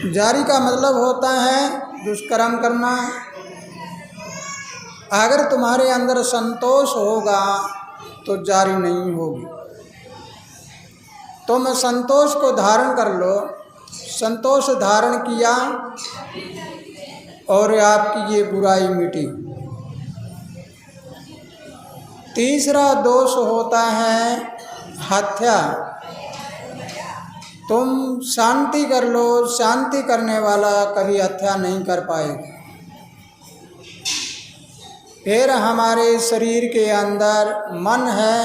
जारी का मतलब होता है दुष्कर्म करना। अगर तुम्हारे अंदर संतोष होगा तो जारी नहीं होगी। तुम संतोष को धारण कर लो, संतोष धारण किया और आपकी ये बुराई मिटी। तीसरा दोष होता है हत्या। तुम शांति कर लो, शांति करने वाला कभी हत्या नहीं कर पाएगा। फिर हमारे शरीर के अंदर मन है,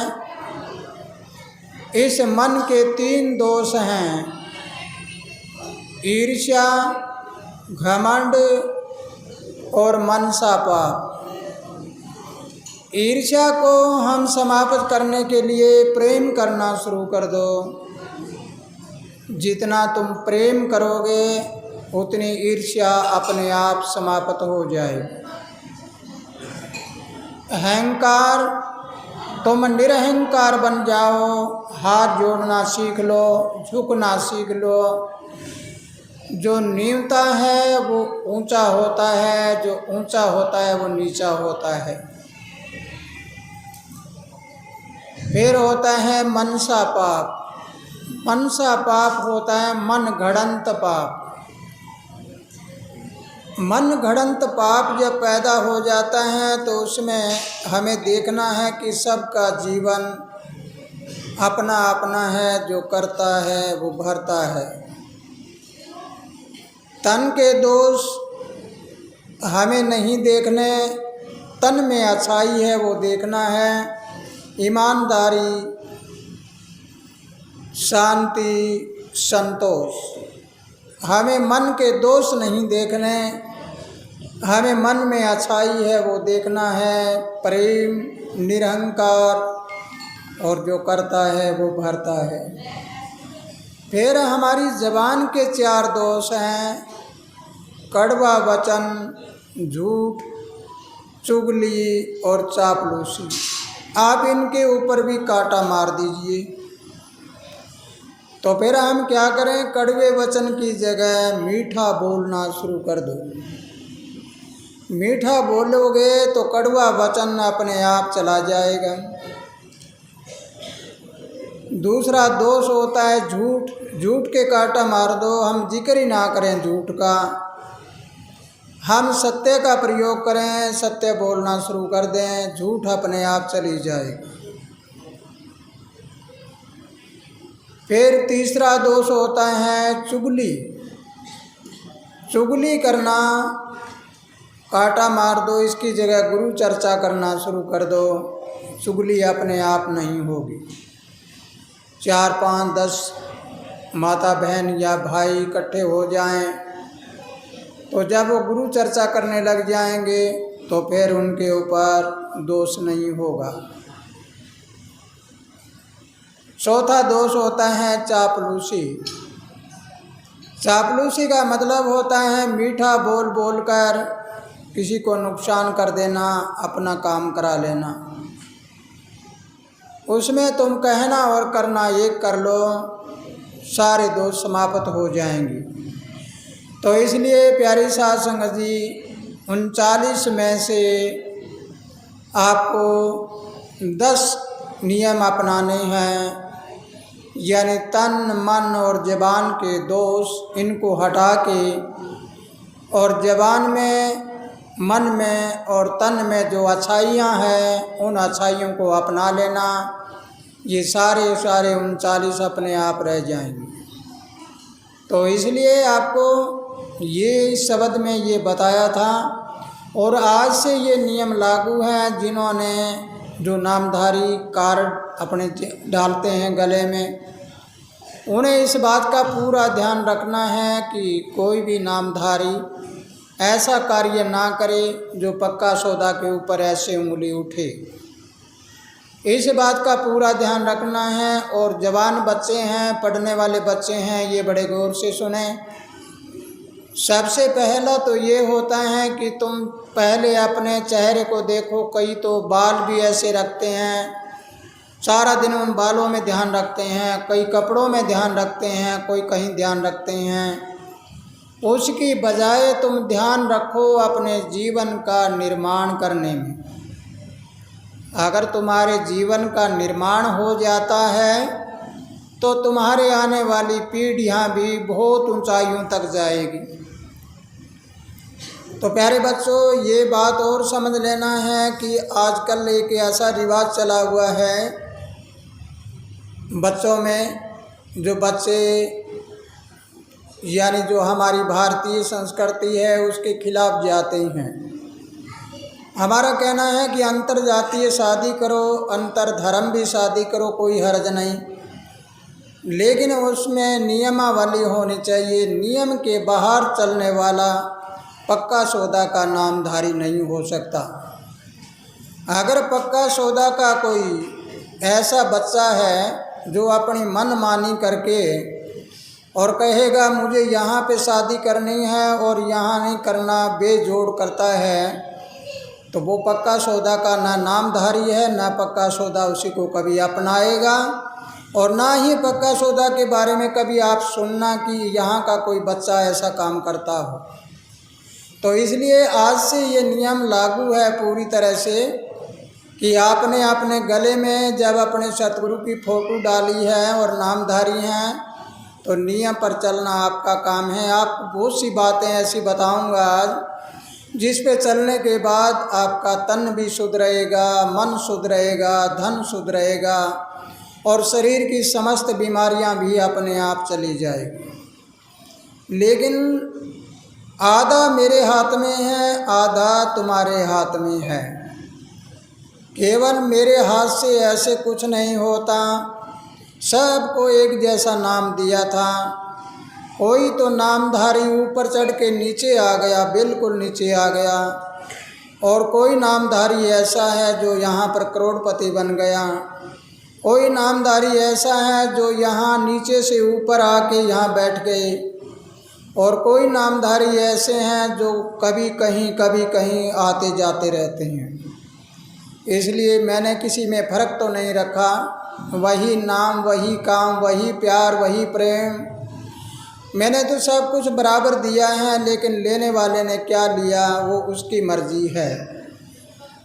इस मन के 3 दोष हैं, ईर्ष्या, घमंड और मनसा पाप। ईर्ष्या को हम समाप्त करने के लिए प्रेम करना शुरू कर दो। जितना तुम प्रेम करोगे उतनी ईर्ष्या अपने आप समाप्त हो जाएगी। अहंकार, तुम निरहंकार बन जाओ, हाथ जोड़ना सीख लो, झुकना सीख लो। जो नीवता है वो ऊंचा होता है, जो ऊंचा होता है वो नीचा होता है। फिर होता है मनसा पाप। मनसा पाप होता है मन घड़ंत पाप। मन घड़ंत पाप जब पैदा हो जाता है तो उसमें हमें देखना है कि सबका जीवन अपना अपना है, जो करता है वो भरता है। तन के दोष हमें नहीं देखने, तन में अच्छाई है वो देखना है। ईमानदारी, शांति, संतोष, हमें मन के दोष नहीं देखने, हमें मन में अच्छाई है वो देखना है। प्रेम, निरहंकार और जो करता है वो भरता है। फिर हमारी जबान के 4 दोष हैं, कड़वा वचन, झूठ, चुगली और चापलूसी। आप इनके ऊपर भी कांटा मार दीजिए। तो फिर हम क्या करें, कड़वे वचन की जगह मीठा बोलना शुरू कर दो। मीठा बोलोगे तो कड़वा वचन अपने आप चला जाएगा। दूसरा दोष होता है झूठ। झूठ के कांटा मार दो। हम जिक्र ही ना करें झूठ का, हम सत्य का प्रयोग करें, सत्य बोलना शुरू कर दें, झूठ अपने आप चली जाएगी। फिर तीसरा दोष होता है चुगली। चुगली करना, कांटा मार दो, इसकी जगह गुरु चर्चा करना शुरू कर दो। चुगली अपने आप नहीं होगी। 4, 5, 10 माता बहन या भाई इकट्ठे हो जाएं तो जब वो गुरु चर्चा करने लग जाएंगे तो फिर उनके ऊपर दोष नहीं होगा। चौथा दोष होता है चापलूसी। चापलूसी का मतलब होता है मीठा बोल बोल कर किसी को नुकसान कर देना, अपना काम करा लेना। उसमें तुम कहना और करना एक कर लो, सारे दोष समाप्त हो जाएंगे। तो इसलिए प्यारी साध संगत जी, 39 में से आपको 10 नियम अपनाने हैं। यानी तन, मन और ज़बान के दोष, इनको हटा के और ज़बान में, मन में और तन में जो अच्छाइयाँ हैं उन अच्छाइयों को अपना लेना। ये सारे 39 अपने आप रह जाएंगे। तो इसलिए आपको ये इस शब्द में ये बताया था। और आज से ये नियम लागू है। जिन्होंने जो नामधारी कार्ड अपने डालते हैं गले में, उन्हें इस बात का पूरा ध्यान रखना है कि कोई भी नामधारी ऐसा कार्य ना करे जो पक्का सौदा के ऊपर ऐसे उंगली उठे। इस बात का पूरा ध्यान रखना है। और जवान बच्चे हैं, पढ़ने वाले बच्चे हैं, ये बड़े गौर से सुने। सबसे पहला तो ये होता है कि तुम पहले अपने चेहरे को देखो। कई तो बाल भी ऐसे रखते हैं, सारा दिन उन बालों में ध्यान रखते हैं, कई कपड़ों में ध्यान रखते हैं, कोई कहीं ध्यान रखते हैं। उसकी बजाय तुम ध्यान रखो अपने जीवन का निर्माण करने में। अगर तुम्हारे जीवन का निर्माण हो जाता है तो तुम्हारे आने वाली पीढ़ियां भी बहुत ऊंचाइयों तक जाएगी। तो प्यारे बच्चों, ये बात और समझ लेना है कि आजकल एक ऐसा रिवाज चला हुआ है बच्चों में, जो बच्चे यानी जो हमारी भारतीय संस्कृति है उसके खिलाफ जाते हैं। हमारा कहना है कि अंतर जातीय शादी करो, अंतर धर्म भी शादी करो, कोई हर्ज नहीं, लेकिन उसमें नियमावली होनी चाहिए। नियम के बाहर चलने वाला पक्का सौदा का नामधारी नहीं हो सकता। अगर पक्का सौदा का कोई ऐसा बच्चा है जो अपनी मनमानी करके और कहेगा मुझे यहाँ पे शादी करनी है और यहाँ नहीं करना, बेजोड़ करता है, तो वो पक्का सौदा का ना नामधारी है, ना पक्का सौदा उसी को कभी अपनाएगा, और ना ही पक्का सौदा के बारे में कभी आप सुनना कि यहाँ का कोई बच्चा ऐसा काम करता हो। तो इसलिए आज से ये नियम लागू है पूरी तरह से कि आपने अपने गले में जब अपने सतगुरु की फ़ोटो डाली है और नामधारी हैं तो नियम पर चलना आपका काम है। आपको बहुत सी बातें ऐसी बताऊंगा आज जिस पे चलने के बाद आपका तन भी शुद्ध रहेगा, मन शुद्ध रहेगा, धन शुद्ध रहेगा और शरीर की समस्त बीमारियां भी अपने आप चली जाएगी। लेकिन आधा मेरे हाथ में है, आधा तुम्हारे हाथ में है। केवल मेरे हाथ से ऐसे कुछ नहीं होता। सबको एक जैसा नाम दिया था। कोई तो नामधारी ऊपर चढ़ के नीचे आ गया, बिल्कुल नीचे आ गया, और कोई नामधारी ऐसा है जो यहाँ पर करोड़पति बन गया। कोई नामधारी ऐसा है जो यहाँ नीचे से ऊपर आके यहाँ बैठ गए, और कोई नामधारी ऐसे हैं जो कभी कहीं आते जाते रहते हैं। इसलिए मैंने किसी में फ़र्क तो नहीं रखा। वही नाम, वही काम, वही प्यार, वही प्रेम, मैंने तो सब कुछ बराबर दिया है, लेकिन लेने वाले ने क्या लिया वो उसकी मर्जी है।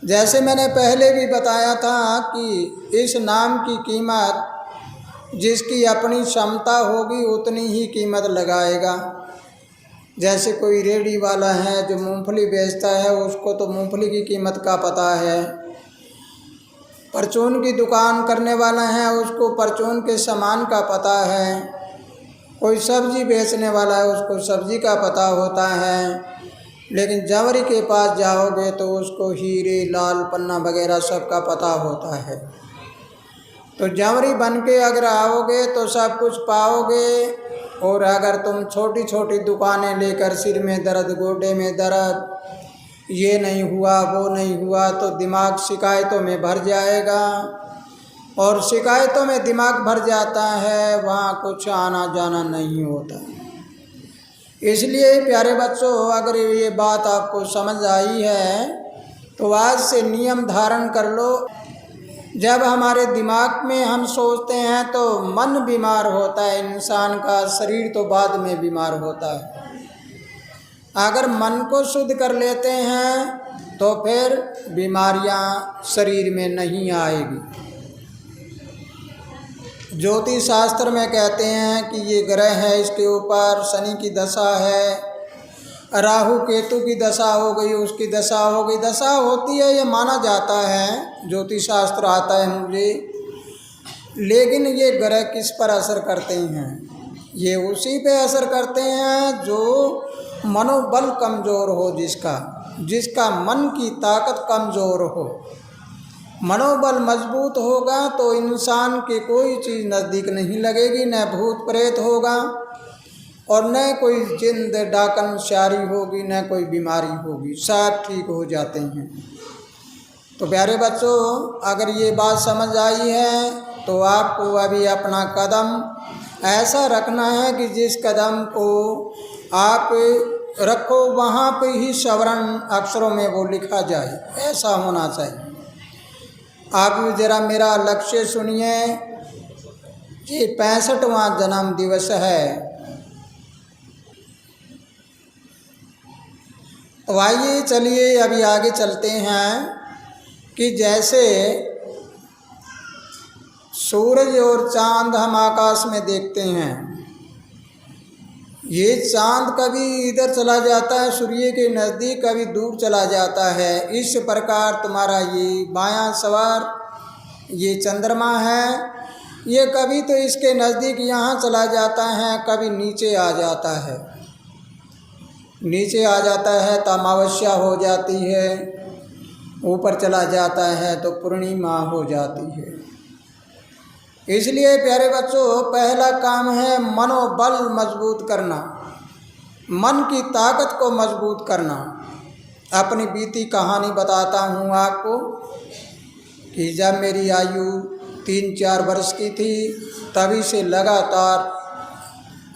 जैसे मैंने पहले भी बताया था कि इस नाम की कीमत जिसकी अपनी क्षमता होगी उतनी ही कीमत लगाएगा। जैसे कोई रेहड़ी वाला है जो मूंगफली बेचता है, उसको तो मूंगफली की कीमत का पता है। परचून की दुकान करने वाला है, उसको परचून के सामान का पता है। कोई सब्जी बेचने वाला है, उसको सब्जी का पता होता है। लेकिन जंवरी के पास जाओगे तो उसको हीरे, लाल पन्ना वगैरह सब का पता होता है। तो जंवरी बन के अगर आओगे तो सब कुछ पाओगे, और अगर तुम छोटी छोटी दुकानें लेकर सिर में दर्द, गोडे में दर्द, ये नहीं हुआ वो नहीं हुआ, तो दिमाग शिकायतों में भर जाएगा, और शिकायतों में दिमाग भर जाता है, वहाँ कुछ आना जाना नहीं होता। इसलिए प्यारे बच्चों, अगर ये बात आपको समझ आई है तो आज से नियम धारण कर लो। जब हमारे दिमाग में हम सोचते हैं तो मन बीमार होता है इंसान का, शरीर तो बाद में बीमार होता है। अगर मन को शुद्ध कर लेते हैं तो फिर बीमारियां शरीर में नहीं आएगी। ज्योतिष शास्त्र में कहते हैं कि ये ग्रह है, इसके ऊपर शनि की दशा है, राहु केतु की दशा हो गई, उसकी दशा हो गई, दशा होती है, ये माना जाता है, ज्योतिष शास्त्र आता है मुझे। लेकिन ये ग्रह किस पर असर करते हैं? ये उसी पे असर करते हैं जो मनोबल कमज़ोर हो, जिसका मन की ताकत कमज़ोर हो। मनोबल मजबूत होगा तो इंसान की कोई चीज़ नज़दीक नहीं लगेगी, न भूत प्रेत होगा और न कोई जिंद डाकन शारी होगी, न कोई बीमारी होगी, सब ठीक हो जाते हैं। तो प्यारे बच्चों, अगर ये बात समझ आई है तो आपको अभी अपना कदम ऐसा रखना है कि जिस कदम को आप रखो वहाँ पे ही स्वर्ण अक्षरों में वो लिखा जाए, ऐसा होना चाहिए। आप ज़रा मेरा लक्ष्य सुनिए। ये 65वां जन्म दिवस है। तो आइए चलिए अभी आगे चलते हैं कि जैसे सूरज और चांद हम आकाश में देखते हैं, ये चांद कभी इधर चला जाता है सूर्य के नज़दीक, कभी दूर चला जाता है। इस प्रकार तुम्हारा ये बायां सवार ये चंद्रमा है, ये कभी तो इसके नज़दीक यहाँ चला जाता है, कभी नीचे आ जाता है। नीचे आ जाता है तो अमावस्या हो जाती है, ऊपर चला जाता है तो पूर्णिमा हो जाती है। इसलिए प्यारे बच्चों, पहला काम है मनोबल मजबूत करना, मन की ताकत को मजबूत करना। अपनी बीती कहानी बताता हूँ आपको कि जब मेरी आयु 3-4 वर्ष की थी, तभी से लगातार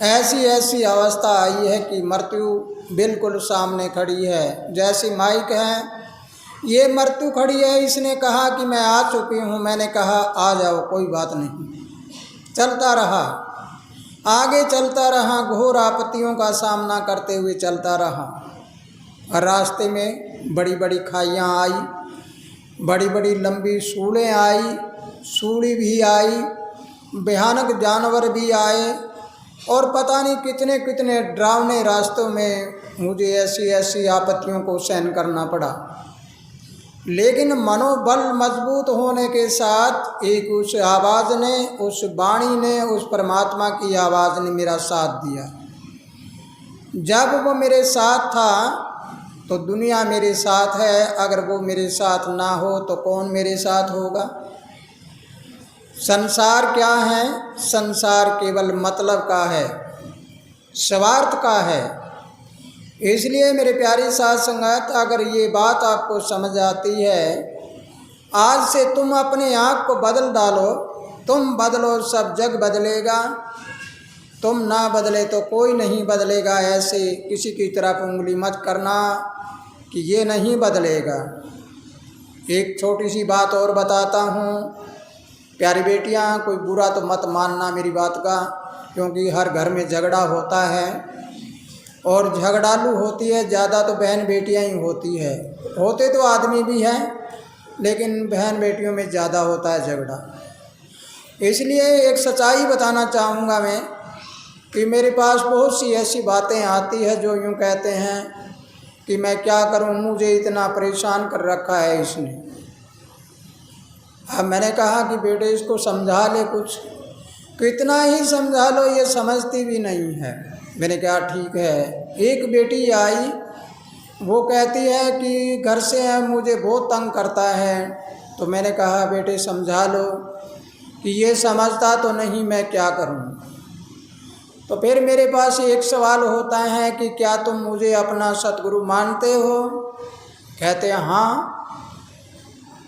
ऐसी अवस्था आई है कि मृत्यु बिल्कुल सामने खड़ी है। जैसी माइक है, ये मृत्यु खड़ी है, इसने कहा कि मैं आ चुकी हूँ, मैंने कहा आ जाओ, कोई बात नहीं। चलता रहा, आगे चलता रहा, घोर आपत्तियों का सामना करते हुए चलता रहा। और रास्ते में बड़ी बड़ी खाइयाँ आई, बड़ी बड़ी लंबी सूढ़ें आई, सूढ़ी भी आई, भयानक जानवर भी आए, और पता नहीं कितने कितने डरावने रास्तों में मुझे ऐसी आपत्तियों को सहन करना पड़ा। लेकिन मनोबल मजबूत होने के साथ एक उस आवाज़ ने, उस वाणी ने, उस परमात्मा की आवाज़ ने मेरा साथ दिया। जब वो मेरे साथ था तो दुनिया मेरे साथ है, अगर वो मेरे साथ ना हो तो कौन मेरे साथ होगा। संसार क्या है? संसार केवल मतलब का है, स्वार्थ का है। इसलिए मेरे प्यारे साथ संगत, अगर ये बात आपको समझ आती है, आज से तुम अपने आप को बदल डालो। तुम बदलो, सब जग बदलेगा। तुम ना बदले तो कोई नहीं बदलेगा। ऐसे किसी की तरफ उंगली मत करना कि ये नहीं बदलेगा। एक छोटी सी बात और बताता हूँ, प्यारी बेटियाँ, कोई बुरा तो मत मानना मेरी बात का, क्योंकि हर घर में झगड़ा होता है और झगड़ालू होती है ज़्यादा तो बहन बेटियाँ ही होती है। होते तो आदमी भी हैं, लेकिन बहन बेटियों में ज़्यादा होता है झगड़ा। इसलिए एक सच्चाई बताना चाहूँगा मैं कि मेरे पास बहुत सी ऐसी बातें आती है जो यूँ कहते हैं कि मैं क्या करूँ, मुझे इतना परेशान कर रखा है इसने। अब मैंने कहा कि बेटे इसको समझा ले, कुछ कितना ही समझा लो, ये समझती भी नहीं है। मैंने कहा ठीक है। एक बेटी आई, वो कहती है कि घर से है मुझे बहुत तंग करता है। तो मैंने कहा बेटे समझा लो कि ये समझता तो नहीं, मैं क्या करूं। तो फिर मेरे पास एक सवाल होता है कि क्या तुम मुझे अपना सतगुरु मानते हो? कहते हैं हाँ।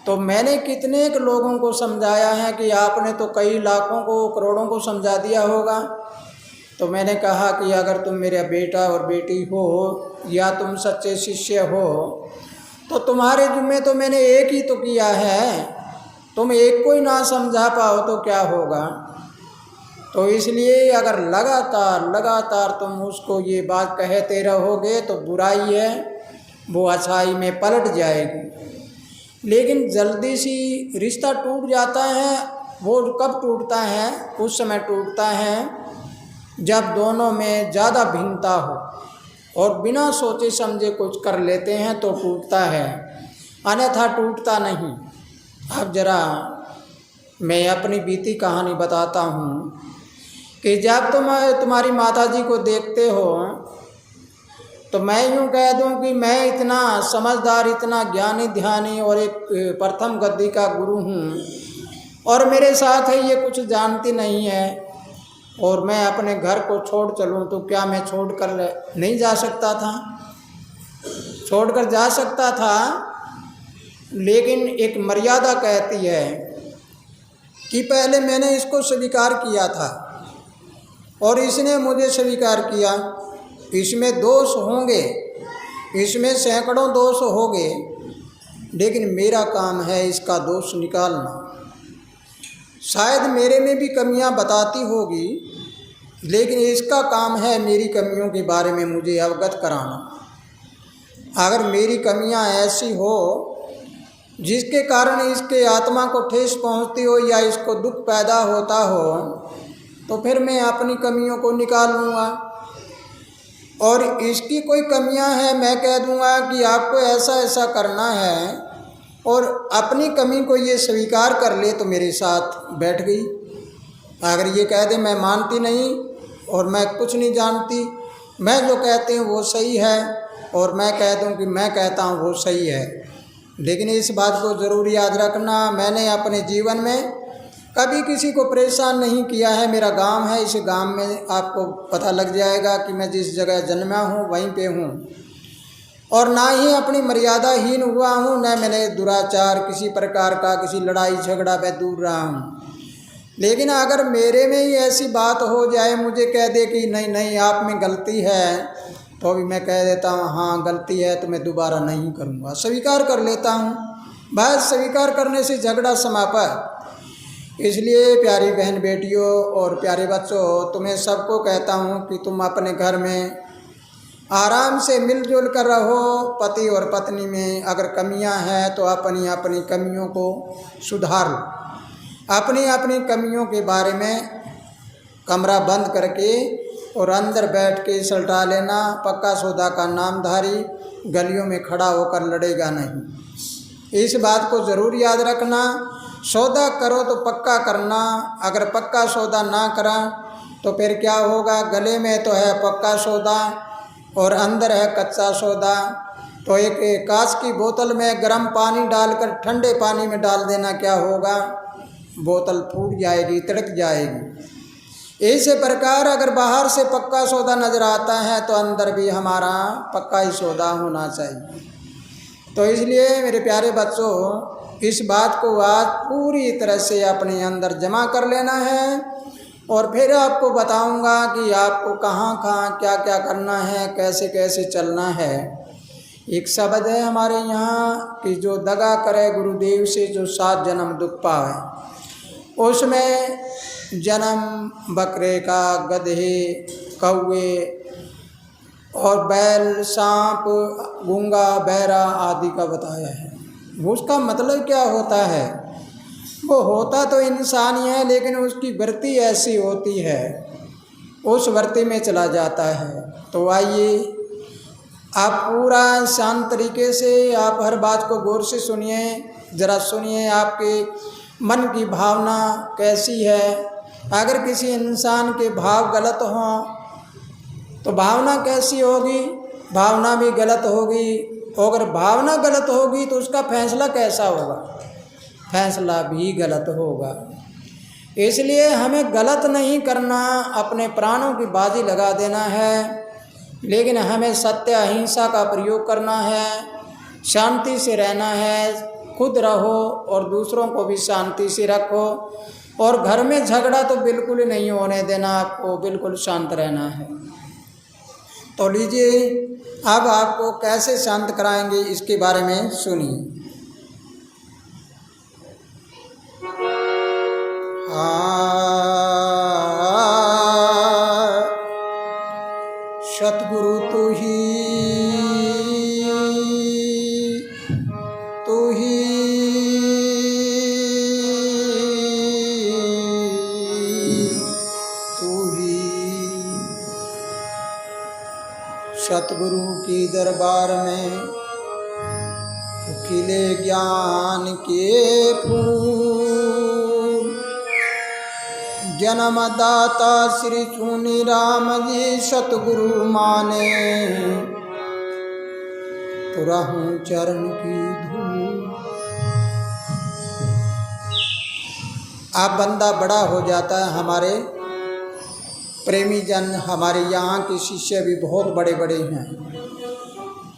तो मैंने कितने के लोगों को समझाया है कि आपने तो कई लाखों को, करोड़ों को समझा दिया होगा। तो मैंने कहा कि अगर तुम मेरा बेटा और बेटी हो या तुम सच्चे शिष्य हो तो तुम्हारे जिम्मे तो मैंने एक ही तो किया है, तुम एक को ही ना समझा पाओ तो क्या होगा। तो इसलिए अगर लगातार तुम उसको ये बात कहते रहोगे तो बुराई है वो अच्छाई में पलट जाएगी। लेकिन जल्दी सी रिश्ता टूट जाता है। वो कब टूटता है? उस समय टूटता है जब दोनों में ज़्यादा भिन्नता हो और बिना सोचे समझे कुछ कर लेते हैं तो टूटता है, अन्यथा टूटता नहीं। अब जरा मैं अपनी बीती कहानी बताता हूँ कि जब तुम तुम्हारी माताजी को देखते हो तो मैं यूँ कह दूँ कि मैं इतना समझदार, इतना ज्ञानी ध्यानी और एक प्रथम गद्दी का गुरु हूँ और मेरे साथ है ये कुछ जानती नहीं है और मैं अपने घर को छोड़ चलूँ तो क्या मैं छोड़ कर नहीं जा सकता था? छोड़ कर जा सकता था, लेकिन एक मर्यादा कहती है कि पहले मैंने इसको स्वीकार किया था और इसने मुझे स्वीकार किया। इसमें दोष होंगे, इसमें सैकड़ों दोष होंगे, लेकिन मेरा काम है इसका दोष निकालना। शायद मेरे में भी कमियां बताती होगी, लेकिन इसका काम है मेरी कमियों के बारे में मुझे अवगत कराना। अगर मेरी कमियां ऐसी हो जिसके कारण इसके आत्मा को ठेस पहुंचती हो या इसको दुख पैदा होता हो, तो फिर मैं अपनी कमियों को निकाल लूँगा। और इसकी कोई कमियां हैं, मैं कह दूँगा कि आपको ऐसा ऐसा करना है, और अपनी कमी को ये स्वीकार कर ले तो मेरे साथ बैठ गई। अगर ये कह दे मैं मानती नहीं और मैं कुछ नहीं जानती, मैं जो कहती हूँ वो सही है, और मैं कह दूँ कि मैं कहता हूँ वो सही है। लेकिन इस बात को ज़रूर याद रखना, मैंने अपने जीवन में कभी किसी को परेशान नहीं किया है। मेरा गांव है, इस गांव में आपको पता लग जाएगा कि मैं जिस जगह जन्मा हूँ वहीं पे हूँ, और ना ही अपनी मर्यादाहीन हुआ हूँ, न मैंने दुराचार किसी प्रकार का, किसी लड़ाई झगड़ा में दूर रहा हूँ। लेकिन अगर मेरे में ही ऐसी बात हो जाए, मुझे कह दे कि नहीं नहीं आप में गलती है, तो भी मैं कह देता हूँ हाँ गलती है, तो मैं दोबारा नहीं करूँगा, स्वीकार कर लेता हूँ। बस स्वीकार करने से झगड़ा समाप्त। इसलिए प्यारी बहन बेटियों और प्यारे बच्चों, तुम्हें सबको कहता हूँ कि तुम अपने घर में आराम से मिलजुल कर रहो। पति और पत्नी में अगर कमियां हैं तो अपनी अपनी कमियों को सुधार लो। अपनी अपनी कमियों के बारे में कमरा बंद करके और अंदर बैठ के सलटा लेना। पक्का सौदा का नामधारी गलियों में खड़ा होकर लड़ेगा नहीं। इस बात को ज़रूर याद रखना। सौदा करो तो पक्का करना, अगर पक्का सौदा ना करा तो फिर क्या होगा? गले में तो है पक्का सौदा और अंदर है कच्चा सौदा। तो एक कांच की बोतल में गर्म पानी डालकर ठंडे पानी में डाल देना, क्या होगा? बोतल फूट जाएगी, तिड़क जाएगी। इसी प्रकार अगर बाहर से पक्का सौदा नज़र आता है तो अंदर भी हमारा पक्का ही सौदा होना चाहिए। तो इसलिए मेरे प्यारे बच्चों, इस बात को आज पूरी तरह से अपने अंदर जमा कर लेना है, और फिर आपको बताऊंगा कि आपको कहाँ कहाँ क्या क्या करना है, कैसे कैसे चलना है। एक शब्द है हमारे यहाँ कि जो दगा करे गुरुदेव से जो 7 जन्म दुख पावे। उसमें जन्म बकरे का, गधे, कौवे और बैल, सांप, गूंगा, बहरा आदि का बताया है। उसका मतलब क्या होता है? वो होता तो इंसान ही है, लेकिन उसकी वृत्ति ऐसी होती है, उस वृत्ति में चला जाता है। तो आइए आप पूरा शांत तरीके से आप हर बात को गौर से सुनिए, ज़रा सुनिए आपके मन की भावना कैसी है। अगर किसी इंसान के भाव गलत हों तो भावना कैसी होगी? भावना भी गलत होगी। और अगर भावना गलत होगी तो उसका फैसला कैसा होगा? फैसला भी गलत होगा। इसलिए हमें गलत नहीं करना, अपने प्राणों की बाजी लगा देना है, लेकिन हमें सत्य अहिंसा का प्रयोग करना है, शांति से रहना है। खुद रहो और दूसरों को भी शांति से रखो, और घर में झगड़ा तो बिल्कुल नहीं होने देना, आपको बिल्कुल शांत रहना है। तो लीजिए अब आपको कैसे शांत कराएंगे इसके बारे में सुनिए। सतगुरु तू ही सतगुरु के दरबार में खिले ज्ञान के फूल। जन्मदाता श्री चुनी राम जी सतगुरु माने, तो रहूं चरण की धूल। आप बंदा बड़ा हो जाता है। हमारे प्रेमी जन, हमारे यहाँ के शिष्य भी बहुत बड़े बड़े हैं,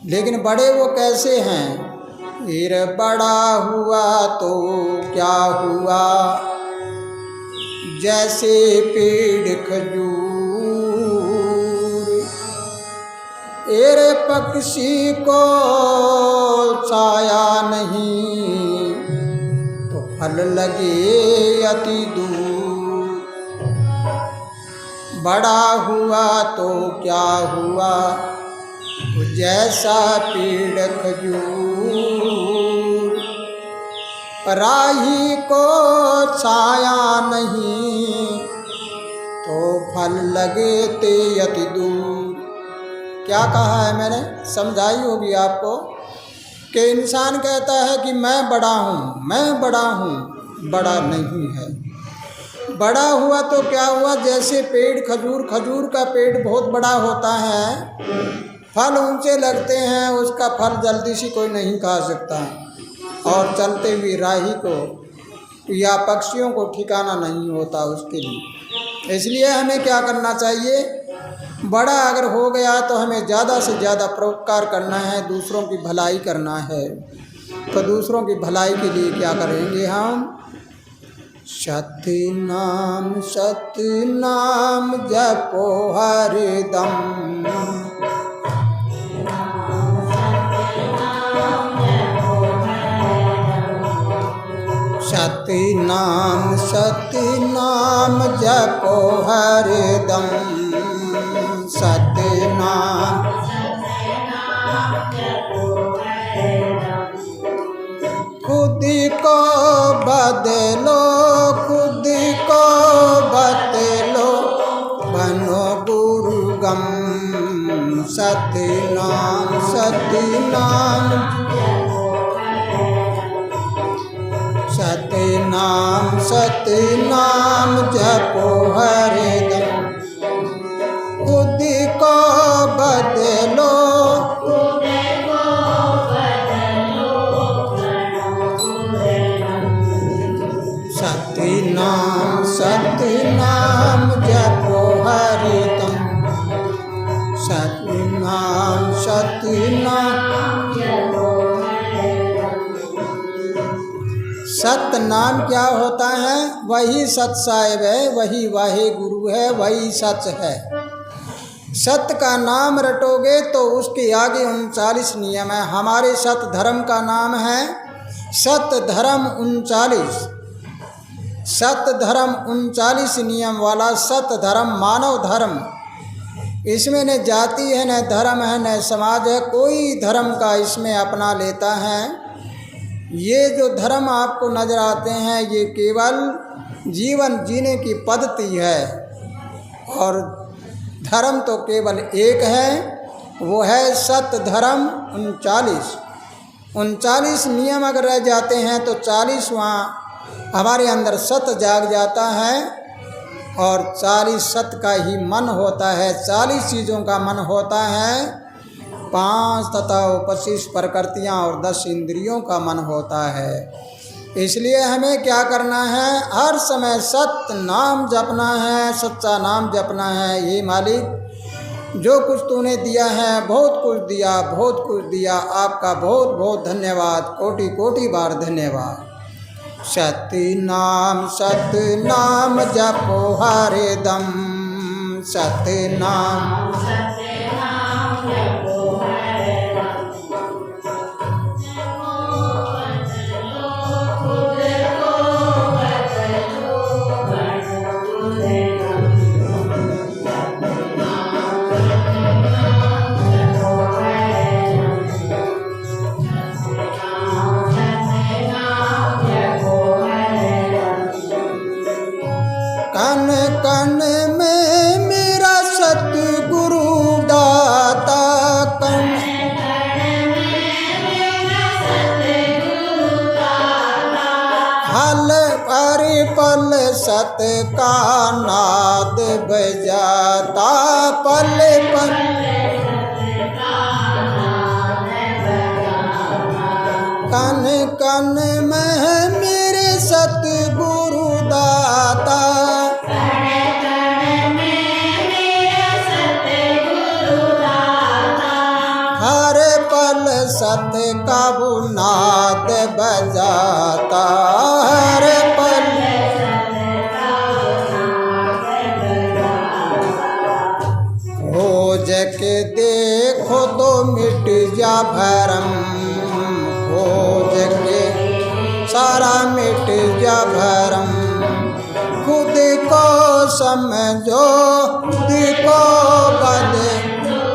लेकिन बड़े वो कैसे हैं? फिर बड़ा हुआ तो क्या हुआ, जैसे पेड़ खजूर। एरे पक्षी को छाया नहीं तो फल लगे अति दूर। बड़ा हुआ तो क्या हुआ, जैसा पेड़ खजूर, राही को छाया नहीं तो फल लगे ते अति दूर। क्या कहा है मैंने, समझाई होगी आपको कि इंसान कहता है कि मैं बड़ा हूँ, मैं बड़ा हूँ, बड़ा नहीं है। बड़ा हुआ तो क्या हुआ, जैसे पेड़ खजूर का पेड़ बहुत बड़ा होता है, फल ऊंचे लगते हैं, उसका फल जल्दी से कोई नहीं खा सकता, और चलते हुए राही को या पक्षियों को ठिकाना नहीं होता उसके लिए। इसलिए हमें क्या करना चाहिए, बड़ा अगर हो गया तो हमें ज़्यादा से ज़्यादा परोपकार करना है, दूसरों की भलाई करना है। तो दूसरों की भलाई के लिए क्या करेंगे हम, सतनाम सतनाम जपो हरदम, सतनाम सतनाम जपो हरदम, सतनाम खुद को बदलो, खुद को बदलो, बनो गुरुगम, सतनाम सतनाम, सतनाम सतनाम जपो हरदम, खुद को बदलो, सतनाम सतनाम जपो हरदम, सतनाम सतनाम। सत नाम क्या होता है, वही सत साहिब है, वही वाहे गुरु है, वही सच है। सत्य का नाम रटोगे तो उसके आगे 39 नियम है। हमारे सत धर्म का नाम है सत धर्म 39, सत धर्म 39 नियम वाला सत धर्म, मानव धर्म। इसमें न जाति है, न धर्म है, न समाज है, कोई धर्म का इसमें अपना लेता है। ये जो धर्म आपको नजर आते हैं ये केवल जीवन जीने की पद्धति है, और धर्म तो केवल एक है, वो है सत धर्म 39। 39 नियम अगर रह जाते हैं तो 40वां हमारे अंदर सत जाग जाता है, और 40 सत का ही मन होता है, 40 चीज़ों का मन होता है, 5 तथा 25 प्रकृतियाँ और 10 इंद्रियों का मन होता है। इसलिए हमें क्या करना है, हर समय सत्य नाम जपना है, सच्चा नाम जपना है। ये मालिक जो कुछ तूने दिया है, बहुत कुछ दिया, बहुत कुछ दिया, आपका बहुत बहुत धन्यवाद, कोटि कोटि बार धन्यवाद। सतनाम सतनाम जपो हरदम, सतनाम कन कन में मेरा सतगुरु दाता, कन हल पर पल सत का नाद बजाता, पल पल कन कन में मेरे सतगुरु दाता, हर पल सत का नाद बजाता, हर पल खोज के देखो तो मिट जा भरम, खोज के सारा मिट जा भरम, खुद को समझो, खुद को बदलो,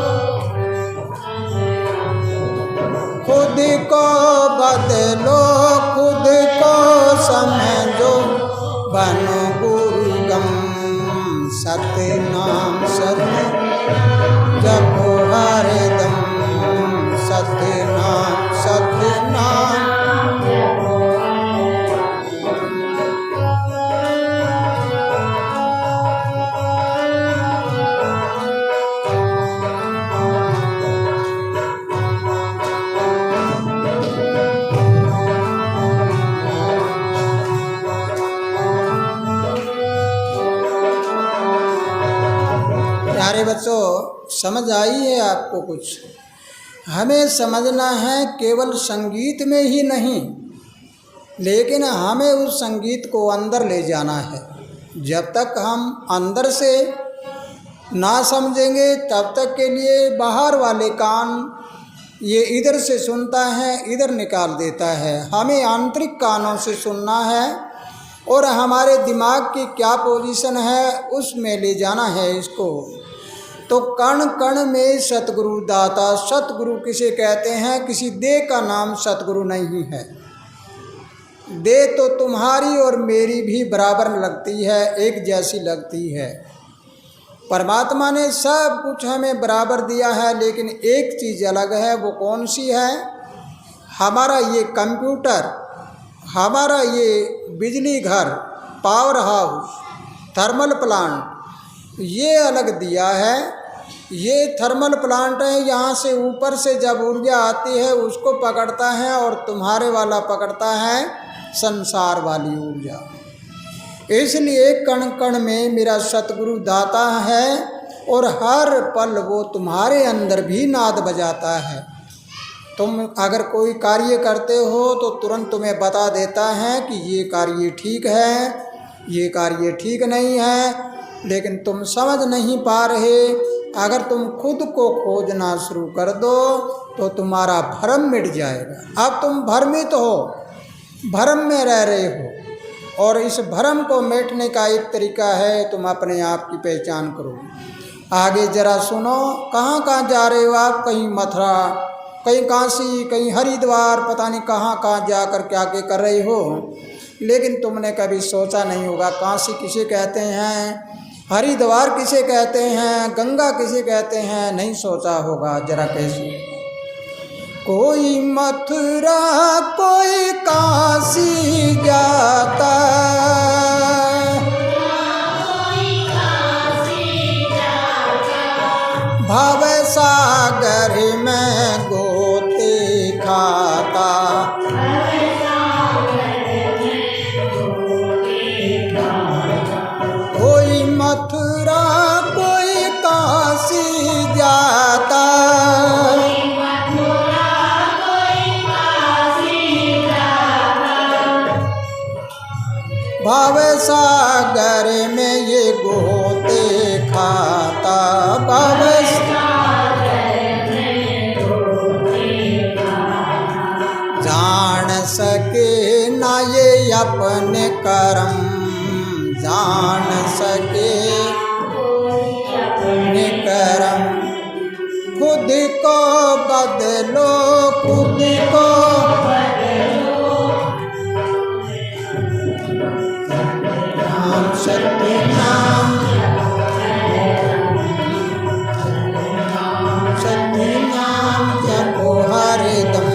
समझ आई है आपको कुछ? हमें समझना है केवल संगीत में ही नहीं, लेकिन हमें उस संगीत को अंदर ले जाना है। जब तक हम अंदर से ना समझेंगे तब तक के लिए बाहर वाले कान ये इधर से सुनता है, इधर निकाल देता है। हमें आंतरिक कानों से सुनना है और हमारे दिमाग की क्या पोजीशन है उसमें ले जाना है इसको। तो कण कण में सतगुरु दाता। सतगुरु किसे कहते हैं? किसी देह का नाम सतगुरु नहीं है। देह तो तुम्हारी और मेरी भी बराबर लगती है, एक जैसी लगती है। परमात्मा ने सब कुछ हमें बराबर दिया है, लेकिन एक चीज़ अलग है। वो कौन सी है? हमारा ये कंप्यूटर, हमारा ये बिजली घर, पावर हाउस, थर्मल प्लांट, ये अलग दिया है। ये थर्मल प्लांट है, यहाँ से ऊपर से जब ऊर्जा आती है उसको पकड़ता है और तुम्हारे वाला पकड़ता है संसार वाली ऊर्जा। इसलिए कण कण में मेरा सतगुरु दाता है और हर पल वो तुम्हारे अंदर भी नाद बजाता है। तुम अगर कोई कार्य करते हो तो तुरंत तुम्हें बता देता है कि ये कार्य ठीक है, ये कार्य ठीक नहीं है, लेकिन तुम समझ नहीं पा रहे। अगर तुम खुद को खोजना शुरू कर दो तो तुम्हारा भ्रम मिट जाएगा। अब तुम भ्रमित हो, भ्रम में रह रहे हो, और इस भ्रम को मिटने का एक तरीका है, तुम अपने आप की पहचान करो। आगे जरा सुनो, कहाँ कहाँ जा रहे हो आप? कहीं मथुरा, कहीं काशी, कहीं हरिद्वार, पता नहीं कहाँ कहाँ जाकर क्या क्या कर रहे हो। लेकिन तुमने कभी सोचा नहीं होगा काशी किसे कहते हैं, हरिद्वार किसे कहते हैं, गंगा किसे कहते हैं, नहीं सोचा होगा। जरा कैसे? कोई मथुरा कोई काशी जाता, भव सागर में गोते खाता, कोई मथुरा कोई काशी जाता, भव सागर में ये गोते खाता, भव सागर में गोते खाता। जान सके ना ये अपने कर्म, जान सके अपने कर्म, खुद को बदलो, खुद को सत्य नाम, सत्य नाम जपो हरदम,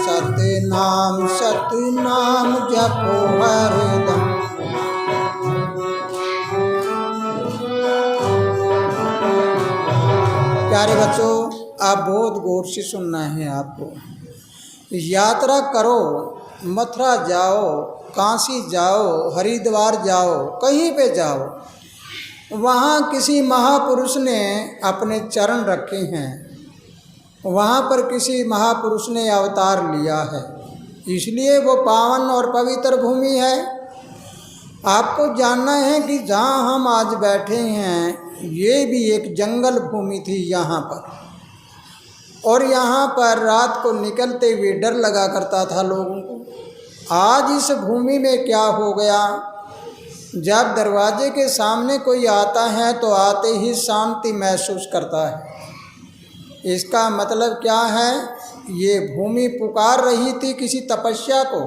सत्य नाम जपो हरदम। प्यारे बच्चों, आप बहुत गौर से सुनना है आपको। यात्रा करो, मथुरा जाओ, काशी जाओ, हरिद्वार जाओ, कहीं पे जाओ, वहाँ किसी महापुरुष ने अपने चरण रखे हैं, वहाँ पर किसी महापुरुष ने अवतार लिया है, इसलिए वो पावन और पवित्र भूमि है। आपको जानना है कि जहाँ हम आज बैठे हैं ये भी एक जंगल भूमि थी यहाँ पर, और यहाँ पर रात को निकलते हुए डर लगा करता था लोगों को। आज इस भूमि में क्या हो गया, जब दरवाजे के सामने कोई आता है तो आते ही शांति महसूस करता है। इसका मतलब क्या है? ये भूमि पुकार रही थी किसी तपस्या को।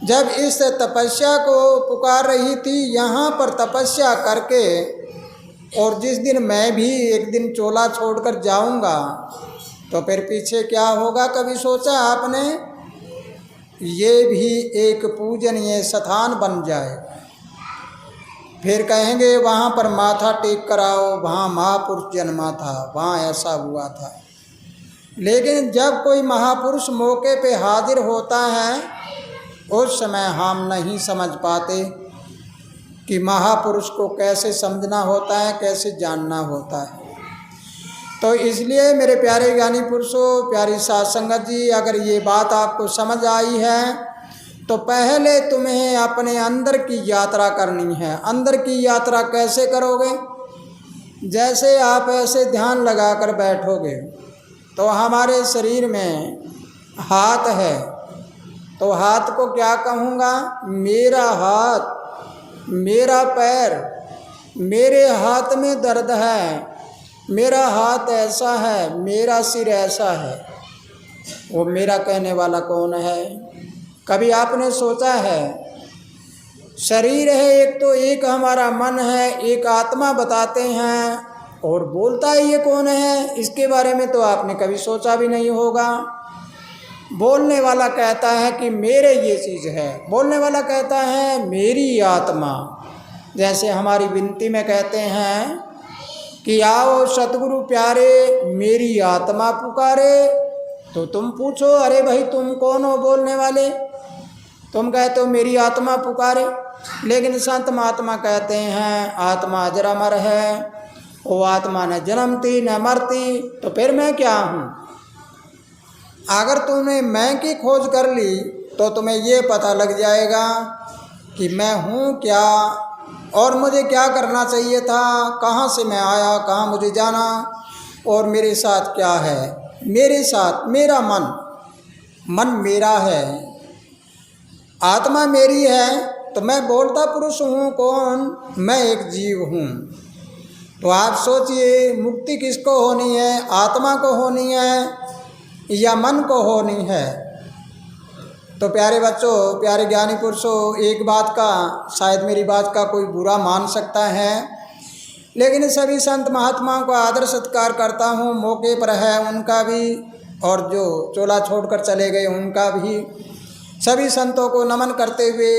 जब इस तपस्या को पुकार रही थी, यहाँ पर तपस्या करके, और जिस दिन मैं भी एक दिन चोला छोड़कर जाऊँगा तो फिर पीछे क्या होगा, कभी सोचा आपने? ये भी एक पूजनीय स्थान बन जाए। फिर कहेंगे वहाँ पर माथा टेक कराओ, वहाँ महापुरुष जन्मा था, वहाँ ऐसा हुआ था। लेकिन जब कोई महापुरुष मौके पे हाजिर होता है, उस समय हम नहीं समझ पाते कि महापुरुष को कैसे समझना होता है, कैसे जानना होता है। तो इसलिए मेरे प्यारे ज्ञानी पुरुषों, प्यारी साध संगत जी, अगर ये बात आपको समझ आई है तो पहले तुम्हें अपने अंदर की यात्रा करनी है। अंदर की यात्रा कैसे करोगे? जैसे आप ऐसे ध्यान लगाकर बैठोगे तो हमारे शरीर में हाथ है, तो हाथ को क्या कहूँगा? मेरा हाथ, मेरा पैर, मेरे हाथ में दर्द है, मेरा हाथ ऐसा है, मेरा सिर ऐसा है। वो मेरा कहने वाला कौन है? कभी आपने सोचा है? शरीर है एक, तो एक हमारा मन है, एक आत्मा बताते हैं, और बोलता है ये कौन है? इसके बारे में तो आपने कभी सोचा भी नहीं होगा। बोलने वाला कहता है कि मेरे ये चीज़ है, बोलने वाला कहता है मेरी आत्मा। जैसे हमारी विनती में कहते हैं कि आओ सतगुरु प्यारे, मेरी आत्मा पुकारे, तो तुम पूछो अरे भाई तुम कौन हो बोलने वाले? तुम कहते हो मेरी आत्मा पुकारे, लेकिन संत महात्मा कहते हैं आत्मा अजर अमर है, वो आत्मा न जन्मती न मरती, तो फिर मैं क्या हूँ? अगर तुमने मैं की खोज कर ली तो तुम्हें ये पता लग जाएगा कि मैं हूँ क्या और मुझे क्या करना चाहिए था, कहाँ से मैं आया, कहाँ मुझे जाना, और मेरे साथ क्या है। मेरे साथ मेरा मन, मन मेरा है, आत्मा मेरी है, तो मैं बोलता पुरुष हूँ कौन? मैं एक जीव हूँ। तो आप सोचिए मुक्ति किसको होनी है? आत्मा को होनी है या मन को होनी है? तो प्यारे बच्चों, प्यारे ज्ञानी पुरुषों, एक बात का, शायद मेरी बात का कोई बुरा मान सकता है, लेकिन सभी संत महात्माओं का आदर सत्कार करता हूँ, मौके पर है उनका भी, और जो चोला छोड़कर चले गए उनका भी। सभी संतों को नमन करते हुए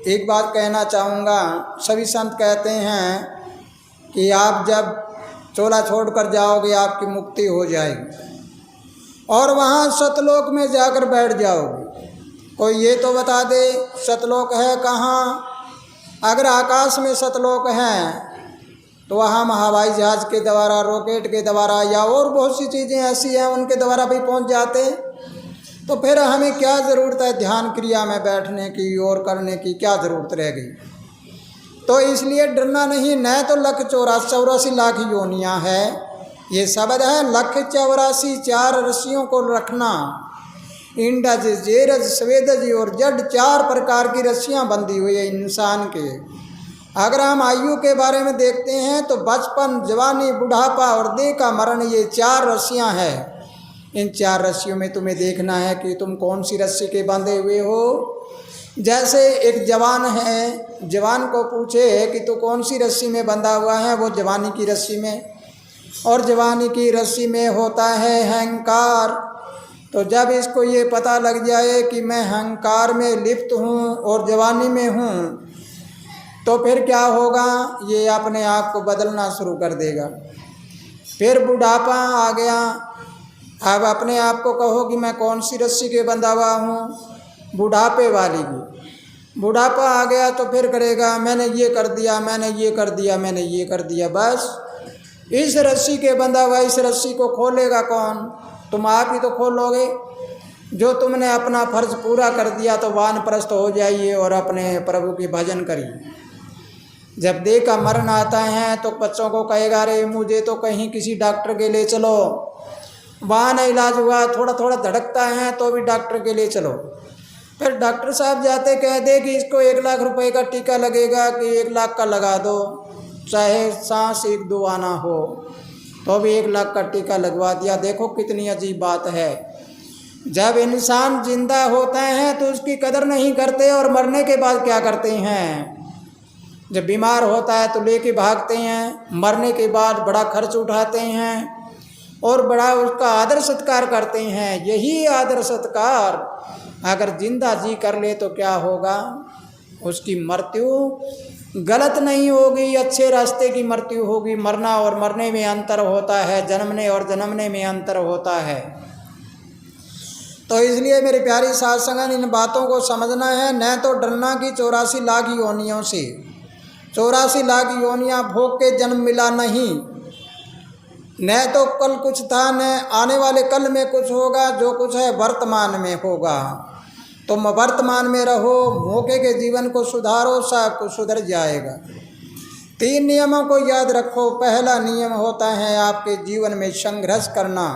एक बात कहना चाहूँगा। सभी संत कहते हैं कि आप जब चोला छोड़कर जाओगे आपकी मुक्ति हो जाएगी और वहाँ सतलोक में जाकर बैठ जाओगे। कोई ये तो बता दे सतलोक है कहाँ? अगर आकाश में सतलोक है तो वहाँ हम हवाई जहाज़ के द्वारा, रॉकेट के द्वारा, या और बहुत सी चीज़ें ऐसी हैं उनके द्वारा भी पहुँच जाते। तो फिर हमें क्या ज़रूरत है ध्यान क्रिया में बैठने की और करने की, क्या ज़रूरत रह गई? तो इसलिए डरना नहीं। न तो 1,84,84 योनियाँ है, ये शब्द है 1,84,84 4 रस्सियों को रखना। इंडज, जेरज, स्वेदज और जड 4 प्रकार की रस्सियाँ बंधी हुई है इंसान के। अगर हम आयु के बारे में देखते हैं तो बचपन, जवानी, बुढ़ापा और देह का मरण, ये 4 रस्सियाँ हैं। इन 4 रस्सियों में तुम्हें देखना है कि तुम कौन सी रस्सी के बंधे हुए हो। जैसे एक जवान है, जवान को पूछे कि तू कौन सी रस्सी में बंधा हुआ है, वो जवानी की रस्सी में, और जवानी की रस्सी में होता है अहंकार। तो जब इसको ये पता लग जाए कि मैं अहंकार में लिप्त हूँ और जवानी में हूँ, तो फिर क्या होगा? ये अपने आप को बदलना शुरू कर देगा। फिर बुढ़ापा आ गया, अब अपने आप को कहो कि मैं कौन सी रस्सी के बंधा हुआ हूँ? बुढ़ापे वाली की। बुढ़ापा आ गया तो फिर करेगा मैंने ये कर दिया, मैंने ये कर दिया, मैंने ये कर दिया। बस इस रस्सी के बंधा हुआ, इस रस्सी को खोलेगा कौन? तुम आप ही तो खोलोगे। जो तुमने अपना फर्ज पूरा कर दिया तो वानप्रस्थ हो जाइए और अपने प्रभु की भजन करिए। जब देह का मरण आता है तो बच्चों को कहेगा अरे मुझे तो कहीं किसी डॉक्टर के लिए चलो, वहाँ न इलाज हुआ, थोड़ा थोड़ा धड़कता है तो भी डॉक्टर के लिए चलो। फिर डॉक्टर साहब जाते कह दे कि इसको 1 लाख रुपए का टीका लगेगा, कि 1 लाख का लगा दो, चाहे सांस 1-2 आना हो, तो भी 1 लाख का टीका लगवा दिया। देखो कितनी अजीब बात है। जब इंसान जिंदा होता है तो उसकी कदर नहीं करते, और मरने के बाद क्या करते हैं? जब बीमार होता है तो लेके भागते हैं, मरने के बाद बड़ा खर्च उठाते हैं और बड़ा उसका आदर सत्कार करते हैं। यही आदर सत्कार अगर जिंदा जी कर ले तो क्या होगा? उसकी मृत्यु गलत नहीं होगी, अच्छे रास्ते की मृत्यु होगी। मरना और मरने में अंतर होता है, जन्मने और जन्मने में अंतर होता है। तो इसलिए मेरे प्यारी साध संगत, इन बातों को समझना है। न तो डरना कि 84 लाख योनियों से, 84 लाख योनियाँ भोग के जन्म मिला नहीं। न तो कल कुछ था न आने वाले कल में कुछ होगा, जो कुछ है वर्तमान में होगा। तुम वर्तमान में रहो, मौके के जीवन को सुधारो, सब कुछ सुधर जाएगा। 3 नियमों को याद रखो। पहला नियम होता है आपके जीवन में संघर्ष करना।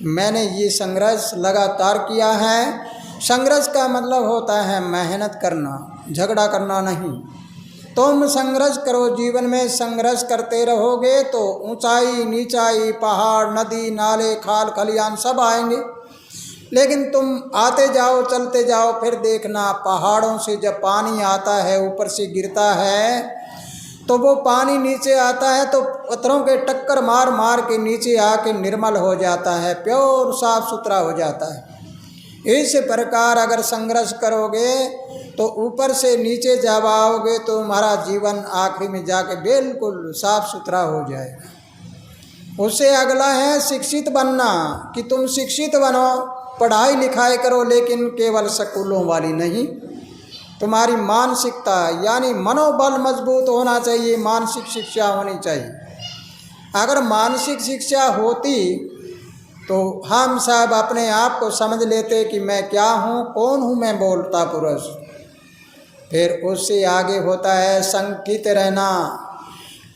मैंने ये संघर्ष लगातार किया है। संघर्ष का मतलब होता है मेहनत करना, झगड़ा करना नहीं। तुम संघर्ष करो, जीवन में संघर्ष करते रहोगे तो ऊंचाई नीचाई, पहाड़, नदी, नाले, खाल खलियान सब आएंगे। लेकिन तुम आते जाओ, चलते जाओ, फिर देखना पहाड़ों से जब पानी आता है, ऊपर से गिरता है, तो वो पानी नीचे आता है तो पत्थरों के टक्कर मार मार के नीचे आके निर्मल हो जाता है, प्योर साफ सुथरा हो जाता है। इस प्रकार अगर संघर्ष करोगे तो ऊपर से नीचे जब आओगे तो तुम्हारा जीवन आखिरी में जाके बिल्कुल साफ सुथरा हो जाएगा। उससे अगला है शिक्षित बनना, कि तुम शिक्षित बनो, पढ़ाई लिखाई करो, लेकिन केवल स्कूलों वाली नहीं। तुम्हारी मानसिकता यानी मनोबल मजबूत होना चाहिए, मानसिक शिक्षा होनी चाहिए। अगर मानसिक शिक्षा होती तो हम सब अपने आप को समझ लेते कि मैं क्या हूँ, कौन हूँ मैं, बोलता पुरुष। फिर उससे आगे होता है संकित रहना।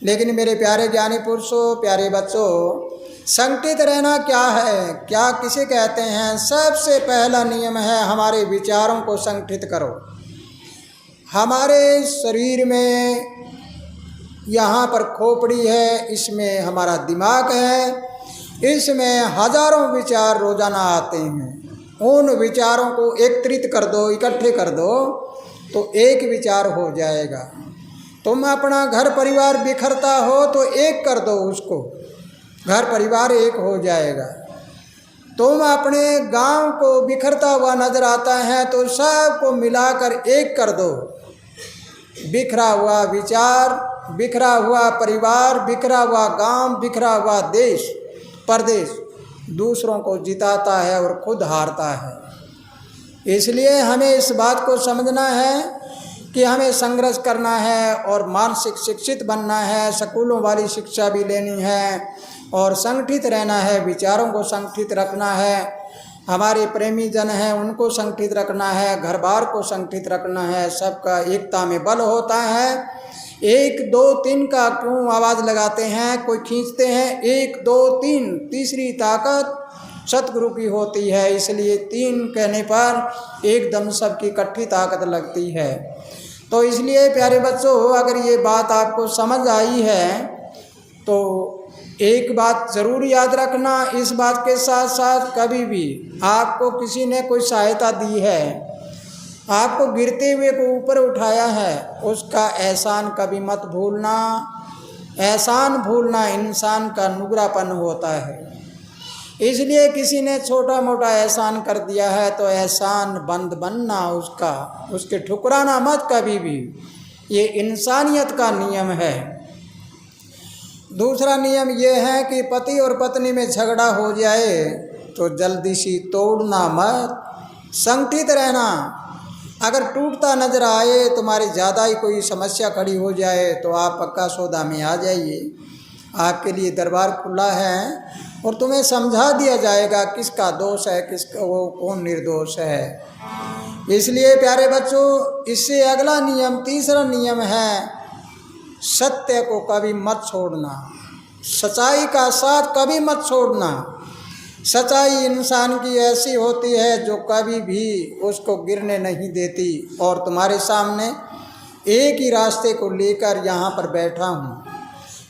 लेकिन मेरे प्यारे ज्ञानी पुरुषों, प्यारे बच्चों, संकित रहना क्या है, क्या किसे कहते हैं? सबसे पहला नियम है हमारे विचारों को संगठित करो। हमारे शरीर में यहाँ पर खोपड़ी है, इसमें हमारा दिमाग है, इसमें हजारों विचार रोजाना आते हैं। उन विचारों को एकत्रित कर दो, इकट्ठे कर दो तो एक विचार हो जाएगा। तुम अपना घर परिवार बिखरता हो तो एक कर दो उसको, घर परिवार एक हो जाएगा। तुम अपने गांव को बिखरता हुआ नजर आता है तो सबको मिलाकर एक कर दो। बिखरा हुआ विचार, बिखरा हुआ परिवार, बिखरा हुआ गांव, बिखरा हुआ देश परदेश दूसरों को जिताता है और खुद हारता है। इसलिए हमें इस बात को समझना है कि हमें संघर्ष करना है और मानसिक शिक्षित बनना है, स्कूलों वाली शिक्षा भी लेनी है और संगठित रहना है, विचारों को संगठित रखना है। हमारे प्रेमी जन हैं उनको संगठित रखना है, घर बार को संगठित रखना है। सबका एकता में बल होता है। 1 2 3 का क्यों आवाज़ लगाते हैं, कोई खींचते हैं 1 2 3, तीसरी ताकत सतगुरु की होती है। इसलिए 3 कहने पर एकदम सबकी इकट्ठी ताकत लगती है। तो इसलिए प्यारे बच्चों, अगर ये बात आपको समझ आई है तो एक बात ज़रूर याद रखना। इस बात के साथ साथ कभी भी आपको किसी ने कोई सहायता दी है, आपको गिरते हुए को ऊपर उठाया है, उसका एहसान कभी मत भूलना। एहसान भूलना इंसान का नुगरापन होता है। इसलिए किसी ने छोटा मोटा एहसान कर दिया है तो एहसान बंद बनना उसका, उसके ठुकराना मत कभी भी। ये इंसानियत का नियम है। दूसरा नियम ये है कि पति और पत्नी में झगड़ा हो जाए तो जल्दी सी तोड़ना मत, संगठित रहना। अगर टूटता नजर आए, तुम्हारी ज़्यादा ही कोई समस्या खड़ी हो जाए तो आप पक्का सौदा में आ जाइए। आपके लिए दरबार खुला है और तुम्हें समझा दिया जाएगा किसका दोष है, किसका वो कौन निर्दोष है। इसलिए प्यारे बच्चों, इससे अगला नियम, तीसरा नियम है सत्य को कभी मत छोड़ना, सच्चाई का साथ कभी मत छोड़ना। सच्चाई इंसान की ऐसी होती है जो कभी भी उसको गिरने नहीं देती। और तुम्हारे सामने एक ही रास्ते को लेकर यहाँ पर बैठा हूँ।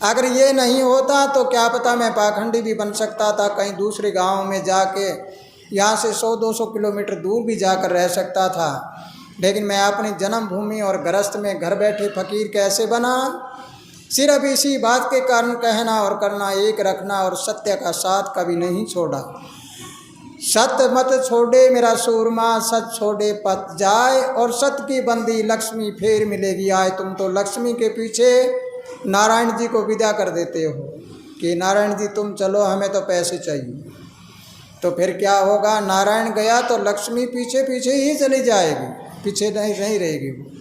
अगर ये नहीं होता तो क्या पता मैं पाखंडी भी बन सकता था, कहीं दूसरे गांव में जाके यहाँ से 100-200 किलोमीटर दूर भी जाकर रह सकता था। लेकिन मैं अपनी जन्मभूमि और गृहस्थ में घर बैठे फकीर कैसे बना? सिर्फ इसी बात के कारण कहना और करना एक रखना और सत्य का साथ कभी नहीं छोड़ा। सत्य मत छोड़े मेरा सूरमा, सच छोड़े पत जाए, और सत्य की बंदी लक्ष्मी फेर मिलेगी आए। तुम तो लक्ष्मी के पीछे नारायण जी को विदा कर देते हो कि नारायण जी तुम चलो, हमें तो पैसे चाहिए। तो फिर क्या होगा? नारायण गया तो लक्ष्मी पीछे पीछे ही चली जाएगी, पीछे नहीं रहेगी वो।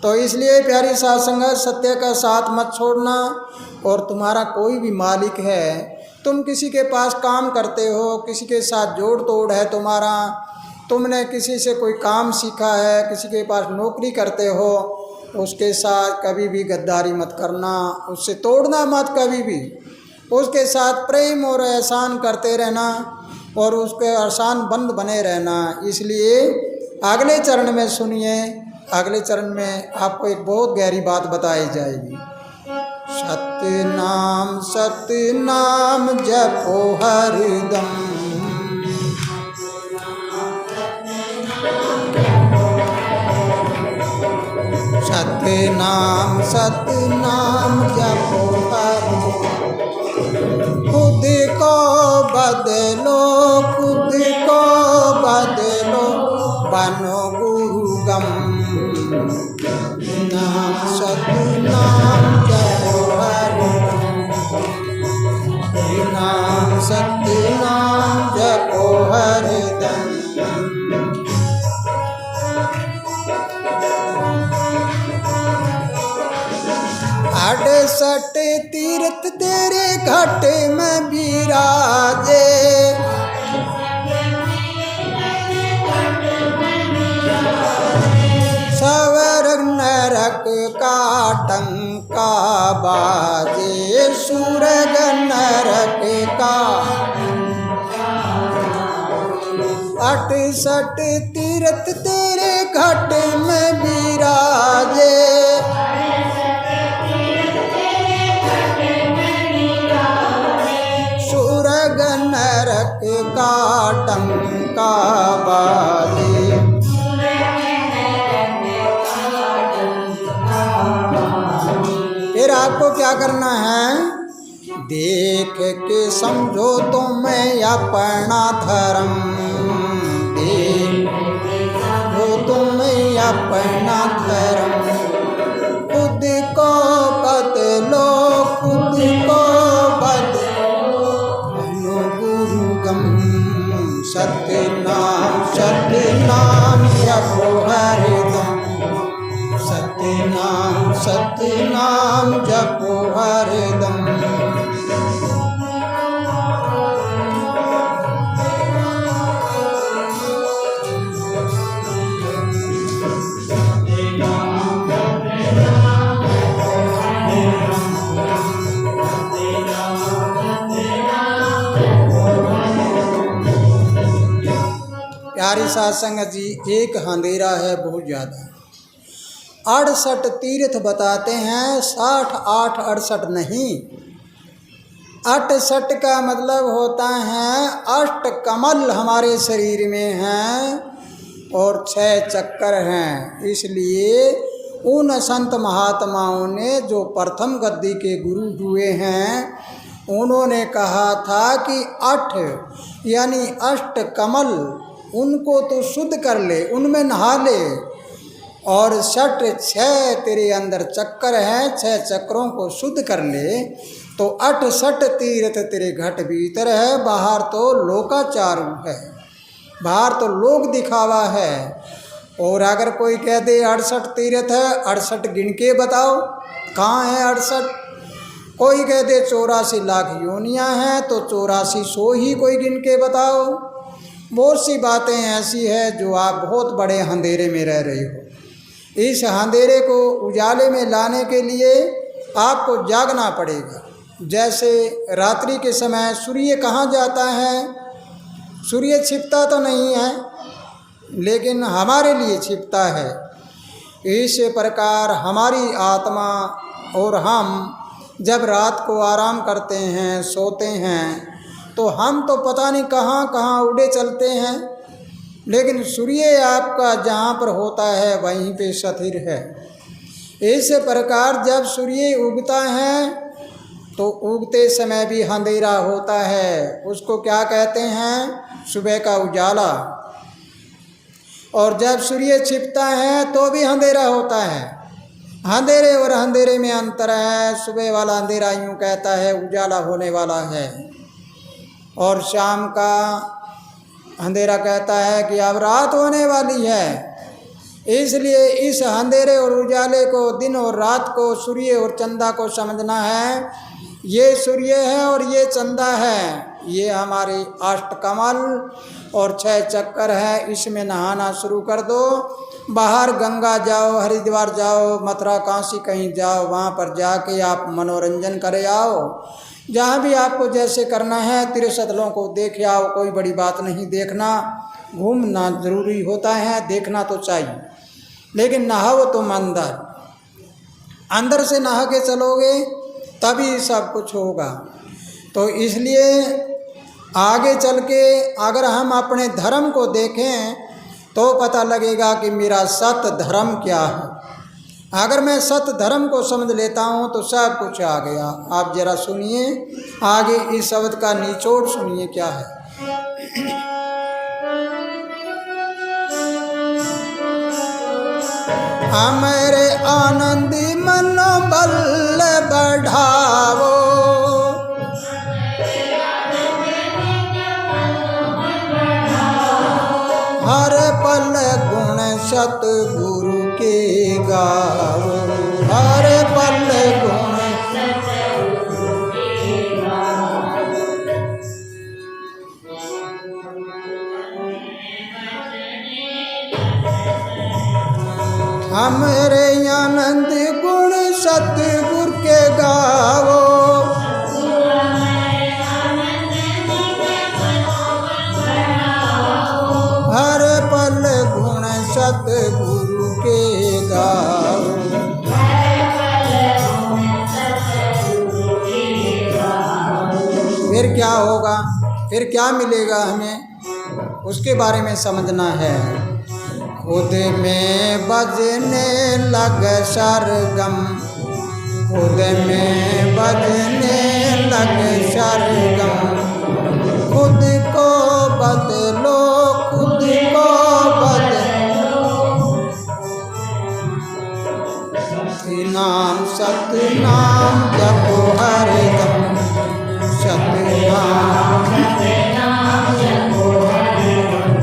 तो इसलिए प्यारी साध संगत, सत्य का साथ मत छोड़ना। और तुम्हारा कोई भी मालिक है, तुम किसी के पास काम करते हो, किसी के साथ जोड़ तोड़ है तुम्हारा, तुमने किसी से कोई काम सीखा है, किसी के पास नौकरी करते हो, उसके साथ कभी भी गद्दारी मत करना, उससे तोड़ना मत कभी भी। उसके साथ प्रेम और एहसान करते रहना और उसके एहसान बंद बने रहना। इसलिए अगले चरण में सुनिए, अगले चरण में आपको एक बहुत गहरी बात बताई जाएगी। सतनाम सतनाम जपो हरदम, सतनाम सतनाम जपो हरदम। खुद को बदलो, खुद को बदलो, बनो गुरुगम। नाम सतनाम जपो हरदम, नाम सतनाम जपो हरदम। 68 तीर्थ तेरे घट में विराजे, स्वर्ग नरक का टंका बाजे, स्वर्ग नरक का। 68 तीर्थ तेरे घट में विराजे, स्वर्ग नरक का टंका बाजे। फिर आपको क्या करना है? देख के समझो तुम्हें अपना धर्म, देखो तुम्हें अपना धर्म। खुद को बदलो, खुद को बदलो, बनो गुरुगम। सतनाम सतनाम जपो हरदम, सतनाम सतनाम जपो हरदम। प्यारी साध संगत जी, एक अंधेरा है बहुत ज़्यादा। 68 तीर्थ बताते हैं, 60 8 68 नहीं। 68 का मतलब होता है 8 कमल हमारे शरीर में हैं और 6 चक्कर हैं। इसलिए उन संत महात्माओं ने जो प्रथम गद्दी के गुरु हुए हैं, उन्होंने कहा था कि 8 यानी 8 कमल, उनको तो शुद्ध कर ले, उनमें नहा ले। और 6 तेरे अंदर चक्कर हैं, 6 चक्रों को शुद्ध कर ले तो 68 तीर्थ तेरे घट भीतर है। बाहर तो लोकाचार है, बाहर तो लोक दिखावा है। और अगर कोई कह दे 68 तीर्थ है, 68 गिन के बताओ कहाँ है 68। कोई कह दे 84 लाख योनियाँ हैं, तो 8400 ही कोई गिन के बताओ। बहुत सी बातें ऐसी है जो आप बहुत बड़े अंधेरे में रह रहे हो। इस अंधेरे को उजाले में लाने के लिए आपको जागना पड़ेगा। जैसे रात्रि के समय सूर्य कहाँ जाता है? सूर्य छिपता तो नहीं है, लेकिन हमारे लिए छिपता है। इस प्रकार हमारी आत्मा और हम जब रात को आराम करते हैं, सोते हैं, तो हम तो पता नहीं कहाँ कहाँ उड़े चलते हैं, लेकिन सूर्य आपका जहाँ पर होता है वहीं पे स्थिर है। इस प्रकार जब सूर्य उगता है तो उगते समय भी अंधेरा होता है, उसको क्या कहते हैं? सुबह का उजाला। और जब सूर्य छिपता है तो भी अंधेरा होता है। अंधेरे और अंधेरे में अंतर है। सुबह वाला अंधेरा यूँ कहता है उजाला होने वाला है, और शाम का अंधेरा कहता है कि अब रात होने वाली है। इसलिए इस अंधेरे और उजाले को, दिन और रात को, सूर्य और चंदा को समझना है। ये सूर्य है और ये चंदा है, ये हमारे अष्टकमल और 6 चक्कर है। इसमें नहाना शुरू कर दो। बाहर गंगा जाओ, हरिद्वार जाओ, मथुरा काशी कहीं जाओ, वहाँ पर जाके आप मनोरंजन करे आओ। जहाँ भी आपको जैसे करना है, तिरसतलों को देख आओ, कोई बड़ी बात नहीं। देखना घूमना ज़रूरी होता है, देखना तो चाहिए, लेकिन नहाओ तुम अंदर से नहा के चलोगे तभी सब कुछ होगा। तो इसलिए आगे चल के अगर हम अपने धर्म को देखें तो पता लगेगा कि मेरा सत धर्म क्या है। अगर मैं सत धर्म को समझ लेता हूँ तो सब कुछ आ गया। आप जरा सुनिए आगे इस शब्द का निचोड़ सुनिए क्या है। हमारे आनंदी मनोबल बढ़ावो, हर पल गुण सतगुरु के गावो, हर पल गुण सतगुरु के गावो। हमरे आनंद गुण सतगुरु के गावो, हर पल गुण सतगुरु के गावो। फिर क्या होगा, फिर क्या मिलेगा हमें, उसके बारे में समझना है। खुद में बजने लग सरगम, खुद में बजने लग सरगम, खुद को बदलो, खुद को बदलो। नाम सतनाम जपो हरदम, सतनाम जपो हरदम।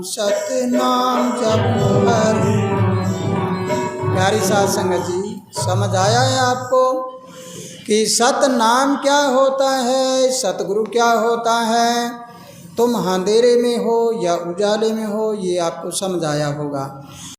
सतनाम जपो हरदम। प्यारी साध संगत जी, समझ आया है आपको कि सतनाम क्या होता है, सतगुरु क्या होता है। तुम अंधेरे में हो या उजाले में हो, ये आपको समझ आया होगा।